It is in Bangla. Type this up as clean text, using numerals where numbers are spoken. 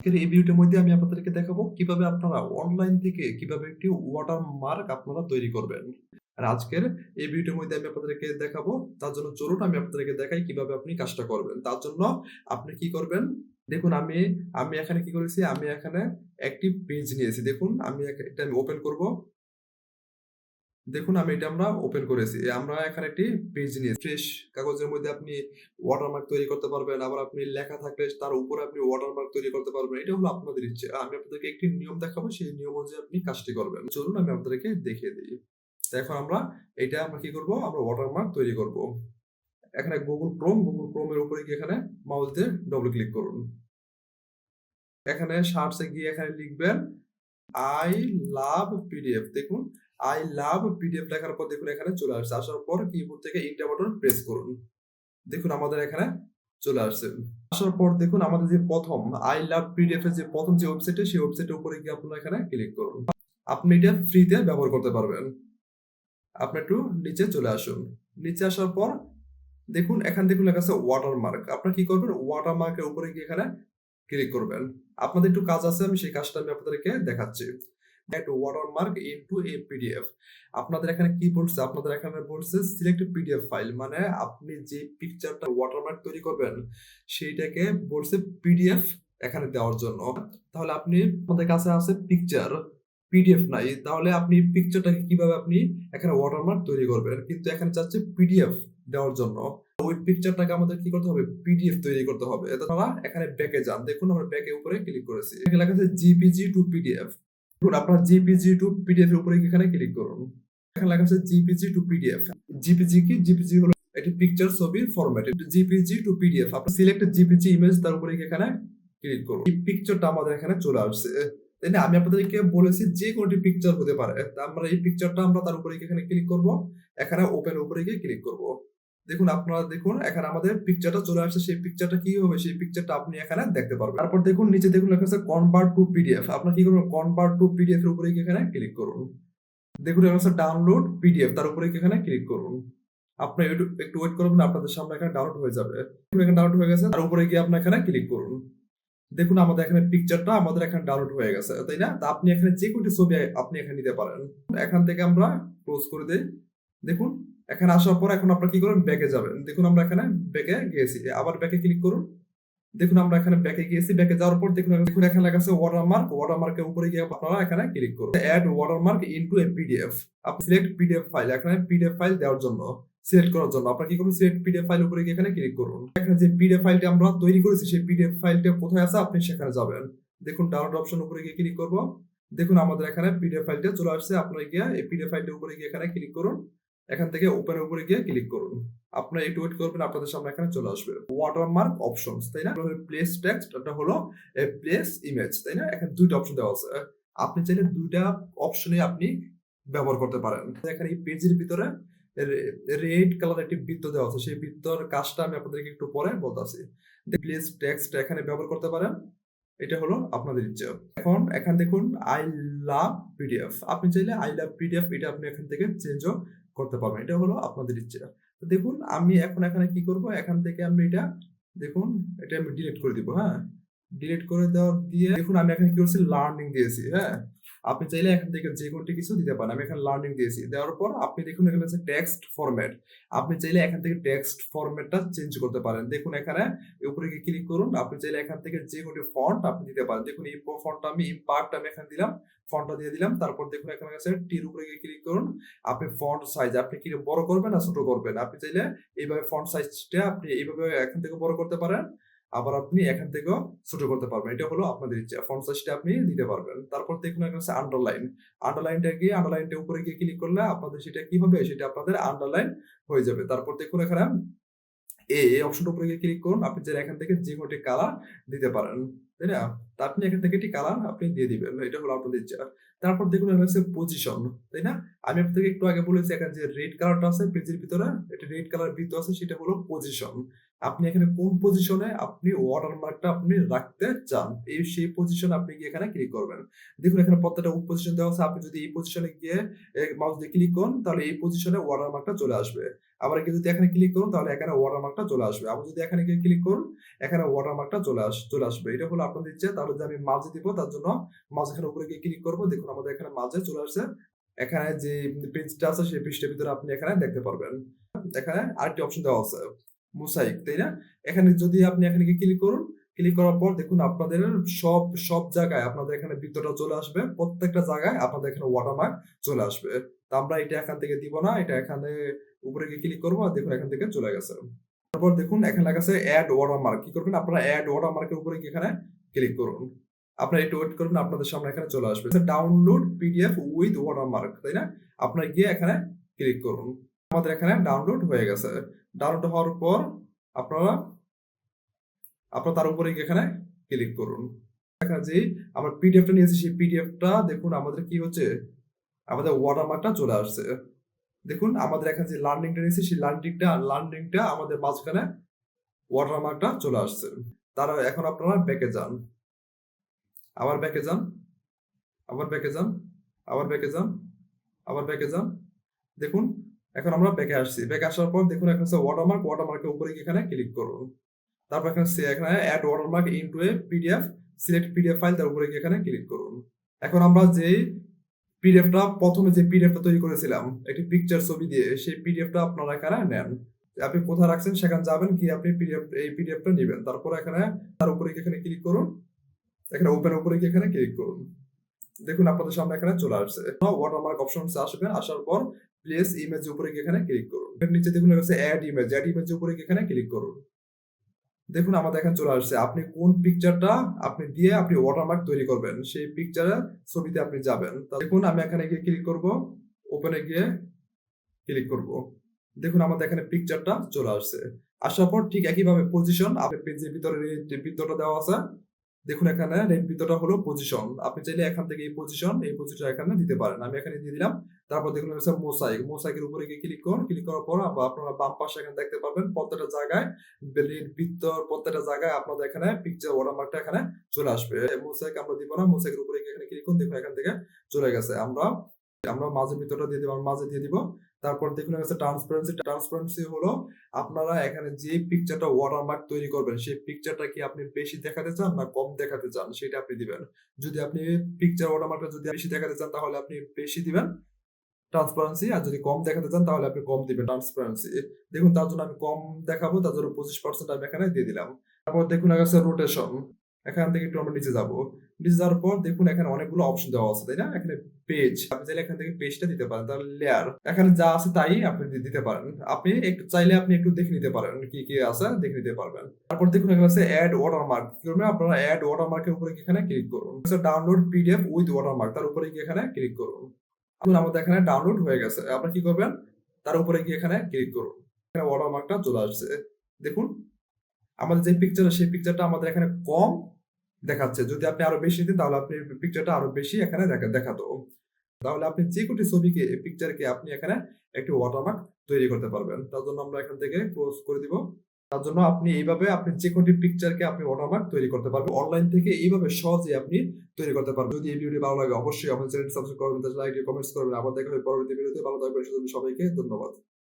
আজকের এই ভিডিওটার মধ্যে আমি আপনাদেরকে দেখাবো কিভাবে আপনারা অনলাইন থেকে কিভাবে একটি ওয়াটারমার্ক আপনারা তৈরি করবেন। আর আজকের এই ভিডিওর মধ্যে আমি আপনাদেরকে দেখাবো, তার জন্য চলুন আমি আপনাদেরকে দেখাই কিভাবে আপনি কাজটা করবেন। তার জন্য আপনি কি করবেন? দেখুন আমি এখানে কি করেছি, আমি এখানে একটি পেজ নিয়েছি। দেখুন এটা আমি ওপেন করব। দেখুন আমরা ওপেন করেছি। আমরা এখানে একটি পেজ নিয়েছি। ফ্রেশ কাগজের মধ্যে আপনি ওয়াটারমার্ক তৈরি করতে পারবেন। আবার আপনি লেখা থাকলে তার উপরে আপনি ওয়াটারমার্ক তৈরি করতে পারবেন। এটা হলো আপনাদের ইচ্ছে। আমি আপনাদেরকে একটি নিয়ম দেখাবো। সেই নিয়ম অনুযায়ী আপনি কাজটি করবেন। চলুন আমি আপনাদেরকে দেখিয়ে দেই। তো এখন আমরা কি করব? আমরা ওয়াটারমার্ক তৈরি করব। এখানে Google Chrome এর উপরে গিয়ে এখানে মাউস দিয়ে ডবল ক্লিক করুন। এখানে সার্চ এ গিয়ে এখানে লিখবেন I love PDF। দেখুন I love PDF লেখার পর দেখুন এখানে চলে আসছে। আসার পর কিবোর্ড থেকে এন্টার বাটন প্রেস করুন। দেখুন আমাদের এখানে চলে আসছে। আসার পর দেখুন আমাদের যে প্রথম I love PDF এর যে প্রথম যে ওয়েবসাইটে, সেই ওয়েবসাইটের উপরে গিয়ে আপনারা এখানে ক্লিক করুন। আপনি এটা ফ্রিতে ব্যবহার করতে পারবেন। আপনি একটু নিচে চলে আসুন। নিচে আসার পর দেখুন লেখা আছে ওয়াটারমার্ক। আপনারা কি করবেন? ওয়াটারমার্কের উপরে গিয়ে এখানে ক্লিক করবেন। আপনাদের একটু কাজ আছে, আমি সেই কাজটা আমি আপনাদেরকে দেখাচ্ছি। Add watermark into a PDF। আপনাদের এখানে কি বলছে? আপনাদের এখানে বলছে সিলেক্ট পিডিএফ ফাইল, মানে আপনি যে পিকচারটা ওয়াটারমার্ক তৈরি করবেন সেইটাকে বলছে পিডিএফ এখানে দেওয়ার জন্য। তাহলে আপনাদের কাছে আছে পিকচার, পিডিএফ নাই। তাহলে আপনি পিকচারটাকে কিভাবে আপনি এখানে ওয়াটারমার্ক তৈরি করবেন? কিন্তু এখানে চাচ্ছে পিডিএফ দেওয়ার জন্য। ওই পিকচারটাকে আমাদের কি করতে হবে? পিডিএফ তৈরি করতে হবে। আপনারা এখানে ব্যাকে যান। দেখুন আমরা ব্যাকে উপরে ক্লিক করেছি। এখানে লেখা আছে জিপিজি টু পিডিএফ। দেখুন আপনার জিপিজি টু পিডিএফ এর উপরে এখানে ক্লিক করুন। এখানে লেখা আছে জিপিজি টু পিডিএফ। জিপিজি কি? জিপিজি হলো একটি পিকচার ছবির ফরম্যাট। GPG two PDF. আপনি সিলেক্ট জিপিজি ইমেজ, তার উপরে এখানে ক্লিক করুন। এই পিকচারটা আমাদের এখানে চলে আসছে। তাই না? আমি আপনাদেরকে বলেছি যে কোনটি পিকচার হতে পারে। তা আমরা এই পিকচারটা আমরা তার উপরে এখানে ক্লিক করব। এখানে ওপেন উপরে গিয়ে ক্লিক করব। দেখুন এখানে আমাদের পিকচারটা চলে আসছে। সেই পিকচারটা কি হবে? সেই পিকচারটা আপনি এখানে দেখতে পারবেন। তারপর নিচে লেখা আছে কনভার্ট টু পিডিএফ। আপনারা কি করবেন? কনভার্ট টু পিডিএফ এর উপরে গিয়ে এখানে ক্লিক করুন। দেখুন লেখা আছে ডাউনলোড পিডিএফ, তার উপরে গিয়ে এখানে ক্লিক করুন। আপনি একটু ওয়েট করবেন, আপনাদের সামনে এখানে ডাউনলোড হয়ে যাবে। এখানে ডাউনলোড হয়ে গেছে, তার উপরে গিয়ে আপনি এখানে ক্লিক করুন। দেখুন আমাদের এখানে পিকচারটা আমাদের এখানে ডাউনলোড হয়ে গেছে, তাই না? তো আপনি এখানে যে কোনটি ছবি আপনি এখানে নিতে পারেন। এখান থেকে আমরা ক্লোজ করে দেই। দেখুন এখানে আসার পর এখন আপনারা কি করবেন? ব্যাকে যাবেন। দেখুন আমরা এখানে ব্যাকে গিয়েছি। আবার ব্যাকে ক্লিক করুন। দেখুন আমরা এখানে ব্যাকে গিয়েছি। ব্যাকে যাওয়ার পর দেখুন এখানে লেখা আছে ওয়াটারমার্ক। ওয়াটারমার্কের উপরে গিয়ে আপনারা এখানে ক্লিক করুন। Add watermark into a PDF. আপনি সিলেক্ট পিডিএফ ফাইল। এখানে পিডিএফ ফাইল দেওয়ার জন্য, সিলেক্ট করার জন্য আপনারা কি করবেন? সিলেক্ট পিডিএফ ফাইল উপরে গিয়ে এখানে ক্লিক করুন। এখানে যে পিডিএফ ফাইলটা আমরা তৈরি করেছি, সেই পিডিএফ ফাইলটা কোথায় আছে আপনি সেখানে যাবেন। দেখুন ডাউনলোড অপশন উপরে গিয়ে ক্লিক করব। দেখুন আমাদের এখানে পিডিএফ ফাইলটা চলে আসছে। আপনারা গিয়ে এই পিডিএফ ফাইলটার উপরে গিয়ে এখানে ক্লিক করুন। এখান থেকে ওপেনের উপরে গিয়ে ক্লিক করুন। আপনারা একটু ওয়েট করবেন, আপনাদের সামনে এখানে চলে আসবে ওয়াটারমার্ক অপশনস, তাই না? প্লেস টেক্সট, এটা হলো প্লেস ইমেজ, তাই না? এখানে দুইটা অপশন দেওয়া আছে। আপনি চাইলে দুইটা অপশনে আপনি ব্যবহার করতে পারেন। এখানে এই পেজের ভিতরে রেড কালার একটি বৃত্ত দেওয়া আছে। সেই বৃত্তর কাজটা আমি আপনাদেরকে একটু পরে বলতাছি। প্লেস টেক্সট এখানে ব্যবহার করতে পারেন। এটা হলো আপনাদের ইচ্ছে। এখন এখানে দেখুন আই লাভ পিডিএফ। আপনি চাইলে আই লাভ পিডিএফ এটা আপনি এখান থেকে চেঞ্জও করতে পারবেন। এটা হলো আপনাদের ইচ্ছে। তো দেখুন আমি এখন এখানে কি করব? এখান থেকে আমি এটা আমি ডিলিট করে দিব, হ্যাঁ? ডিলিট করে দিয়ে দেখুন আমি এখানে কি করছি? লার্নিং দিয়েছি, হ্যাঁ? আপনি চাইলে এখান থেকে যে কোনটি কিছু দিতে পারেন। আমি এখানে লার্নিং দিয়েছি। দেওয়ার পর আপনি দেখুন এখানে আছে টেক্সট ফরম্যাট। আপনি চাইলে এখান থেকে টেক্সট ফরম্যাটটা চেঞ্জ করতে পারেন। দেখুন এখানে উপরে গিয়ে ক্লিক করুন। আপনি চাইলে এখান থেকে যে কোনো ফন্ট আপনি দিতে পারেন। দেখুন এই ফন্টটা আমি ইম্পাক্ট আমি এখানে দিলাম। ফন্টটা দিয়ে দিলাম। তারপর দেখুন এখানে আছে টির উপরে গিয়ে ক্লিক করুন। আপনি ফন্ট সাইজ আপনি কি বড় করবেন না ছোট করবেন? আপনি চাইলে এইভাবে ফন্ট সাইজটা আপনি এইভাবে এখান থেকে বড় করতে পারেন। আবার আপনি এখান থেকেও ছোট করতে পারবেন। এটা হলো আপনাদের ইচ্ছা। ফন্ট সাইজটা আপনি দিতে পারবেন। তারপর দেখুন এখানে আছে আন্ডারলাইন। আন্ডারলাইনটার উপরে গিয়ে ক্লিক করলে আপনাদের সেটা কি হবে? সেটা আপনাদের আন্ডারলাইন হয়ে যাবে। তারপর দেখুন এখানে এই অপশনটার উপরে গিয়ে ক্লিক করুন। আপনি চাইলে এখান থেকে যে কোনটি কালার দিতে পারেন, তাই না? তো আপনি এখান থেকে একটি কালার আপনি দিয়ে দিবেন। এটা হলো আপনাদের ইচ্ছা। তারপর দেখুন এখানে আছে পজিশন, তাই না? আমি আপনাদেরকে একটু আগে বলেছি এখানে যে রেড কালারটা আছে পেজের ভিতরে, এটা রেড কালার বৃত্ত আছে, সেটা হলো পজিশন। আপনি এখানে কোন পজিশনে আপনি ওয়াটারমার্কটা আপনি রাখতে চান। সেই পজিশনে আপনি গিয়ে এখানে ক্লিক করবেন। দেখুন এখানে প্রত্যেকটা পজিশন দেওয়া আছে। আপনি যদি এই পজিশনে গিয়ে মাউস দিয়ে ক্লিক করেন তাহলে এই পজিশনে ওয়াটারমার্কটা চলে আসবে। আবার কেউ যদি এখানে ক্লিক করুন তাহলে এখানে ওয়াটারমার্কটা চলে আসবে। আবার যদি এখানে গিয়ে ক্লিক করুন এখানে ওয়াটারমার্কটা চলে আসবে। এটা হলো আপনাদের ইচ্ছা। তাহলে যদি আমি মাঝে দিব তার জন্য মাঝখানে উপরে গিয়ে ক্লিক করব। দেখুন আমাদের এখানে মাঝে চলে আসছে। এখানে যে পেজটা আছে সেই পেজটার ভিতরে আপনি এখানে দেখতে পারবেন। এখানে আরেকটি অপশন দেওয়া আছে। মোসাইক, তাই না? এখানে যদি আপনি এখানে গিয়ে ক্লিক করুন, ক্লিক করার পর দেখুন আপনাদের সব জায়গায় আপনাদের এখানে বৃত্তটা চলে আসবে। প্রত্যেকটা জায়গায় আপনাদের এখানে ওয়াটারমার্ক চলে আসবে। তো আমরা এটা এখান থেকে দিব না। এটা এখানে উপরে গিয়ে ক্লিক করব আর দেখুন এখান থেকে চলে গেছে। তারপর দেখুন এখানে লেখা আছে এড ওয়াটারমার্ক। কি করবেন? আপনারা এড ওয়াটারমার্ক এর উপরে গিয়ে এখানে ক্লিক করুন। আপনারা একটু ওয়েট করুন, আপনাদের সামনে এখানে চলে আসবে। ডাউনলোড পিডিএফ উইথ ওয়াটারমার্ক, তাই না? আপনারা গিয়ে এখানে ক্লিক করুন। আমাদের এখানে ডাউনলোড হয়ে গেছে। ডাউনলোড হওয়ার পর আপনারা তার উপরে গিয়ে এখানে ক্লিক করুন। এখানে যে আমরা পিডিএফটা নিয়েছি সেই পিডিএফটা দেখুন আমাদের কি হচ্ছে? আমাদের ওয়াটারমার্কটা চলে আসছে। দেখুন আমাদের এখানে যে লার্নিংটা নিয়েছি সেই লার্নিংটা আমাদের মাঝখানে ওয়াটারমার্কটা চলে আসছে। এখন আপনারা ব্যাকে যান। আবার ব্যাকে যান, আবার ব্যাকে যান, আবার ব্যাকে যান, আবার ব্যাকে যান। দেখুন এখন আমরা ব্যাকে আসছি। ব্যাকে আসার পর দেখুন এখানে আছে ওয়াটারমার্কের উপরে গিয়ে এখানে ক্লিক করুন। তারপর এখানে add watermark into a PDF, select PDF file তার উপরে গিয়ে এখানে ক্লিক করুন। এখন আমরা যে প্রথমে যে পিডিএফটা তৈরি করেছিলাম একটি পিকচার ছবি দিয়ে সেই পিডিএফটা আপনারা এখানে নেন। আপনি কোথায় রাখছেন সেখানে যাবেন গিয়ে আপনি এই পিডিএফটা নেবেন। তারপর এখানে তার উপরে গিয়ে এখানে ক্লিক করুন। এখানে ওপেন উপরে গিয়ে এখানে ক্লিক করুন। দেখুন আপনাদের সামনে এখানে চলে আসছে। ওয়াটারমার্ক অপশনস আসবে, আসার পর প্লেস ইমেজ উপরে গিয়ে এখানে ক্লিক করুন। এর নিচে দেখুন আছে অ্যাড ইমেজ উপরে গিয়ে এখানে ক্লিক করুন। দেখুন আমাদের এখানে চলে আসছে। আপনি কোন পিকচারটা আপনি দিয়ে আপনি ওয়াটারমার্ক তৈরি করবেন সেই পিকচারের ছবিতে আপনি যাবেন। দেখুন আমি এখানে গিয়ে ক্লিক করব, ওপেনে গিয়ে ক্লিক করব। দেখুন আমাদের এখানে পিকচারটা চলে আসছে। আসার পর ঠিক একইভাবে পজিশন আপনার পেজের ভিতরে বৃত্তটা দেওয়া আছে। দেখুন এখানে রেড বৃত্তটা হলো পজিশন। আপনি চাইলে এখান থেকে এই পজিশন এখানে দিতে পারেন। আমি এখানে দিয়ে দিলাম। তারপর দেখুন হচ্ছে মোসাইকের উপরে গিয়ে ক্লিক করুন। ক্লিক করার পর আপনারা বাম পাশে এখানে দেখতে পাবেন প্রত্যেকটা জায়গায় প্রত্যেকটা জায়গায় আপনাদের এখানে পিকচার ওয়াটারমার্কটা এখানে চলে আসবে। মোসাইক আমরা দিব না। মোসাইকের উপরে গিয়ে এখানে ক্লিক করুন। দেখুন এখান থেকে চলে গেছে। আমরা মাঝের বৃত্তটা দিয়ে দিব, মাঝে দিয়ে দিব। তারপর দেখুন হচ্ছে ট্রান্সপারেন্সি হলো আপনারা এখানে যে পিকচারটা ওয়াটারমার্ক তৈরি করবেন সেই পিকচারটা কি আপনি বেশি দেখাতে চান না কম দেখাতে চান সেটা আপনি দিবেন। যদি আপনি পিকচার ওয়াটারমার্কটা যদি বেশি দেখাতে চান তাহলে আপনি বেশি দিবেন ট্রান্সপারেন্সি, আর যদি কম দেখাতে চান তাহলে আপনি কম দিবেন ট্রান্সপারেন্সি। দেখুন তার জন্য আমি কম দেখাবো, তার জন্য 25% আমি এখানে দিয়ে দিলাম। তারপর দেখুন আছে রোটেশন। এখান থেকে একটু আমরা নিচে যাবো। নিচে যাওয়ার পর দেখুন এখানে অনেকগুলো অপশন দেওয়া আছে, তাই না? এখানে পেজ, আপনি চাইলে এখান থেকে পেজটা দিতে পারেন। তাহলে লেয়ার, এখানে যা আছে তাই আপনি দিতে পারেন। আপনি একটু চাইলে আপনি একটু দেখে নিতে পারেন কি আছে, দেখে নিতে পারবেন। তারপর দেখুন এখানে আছে অ্যাড ওয়াটারমার্ক। কি করবেন? আপনারা অ্যাড ওয়াটারমার্কের উপরে এখানে ক্লিক করুন। ডাউনলোড পিডিএফ উইথ ওয়াটারমার্ক তার উপরে গিয়ে এখানে ক্লিক করুন। আমাদের এখানে ডাউনলোড হয়ে গেছে। আপনি কি করবেন? তার উপরে গিয়ে এখানে ক্লিক করুন। এখানে ওয়াটারমার্কটা চলে আসছে। দেখুন আমাদের যে পিকচার সেই পিকচারটা আমাদের এখানে কম দেখাচ্ছে। যদি আপনি আরো বেশি দিন তাহলে আপনি পিকচারটা আরো বেশি এখানে দেখাতো। তাহলে আপনি যে কোটি পিকচারকে আপনি এখানে একটি ওয়াটারমার্ক তৈরি করতে পারবেন। তার জন্য আমরা এখান থেকে ক্লোজ করে দিব। তার জন্য আপনি এইভাবে আপনি যে কোটি পিকচারকে আপনি ওয়াটারমার্ক তৈরি করতে পারবেন। অনলাইন থেকে এইভাবে সহজেই আপনি তৈরি করতে পারবেন। যদি এই ভিডিওটি ভালো লাগে অবশ্যই আমাদের চ্যানেলটি সাবস্ক্রাইব করবেন, লাইক দিয়ে কমেন্টস করবেন। আবার দেখা হবে পরবর্তী ভিডিওতে। ভালো থাকবেন সবাইকে। ধন্যবাদ।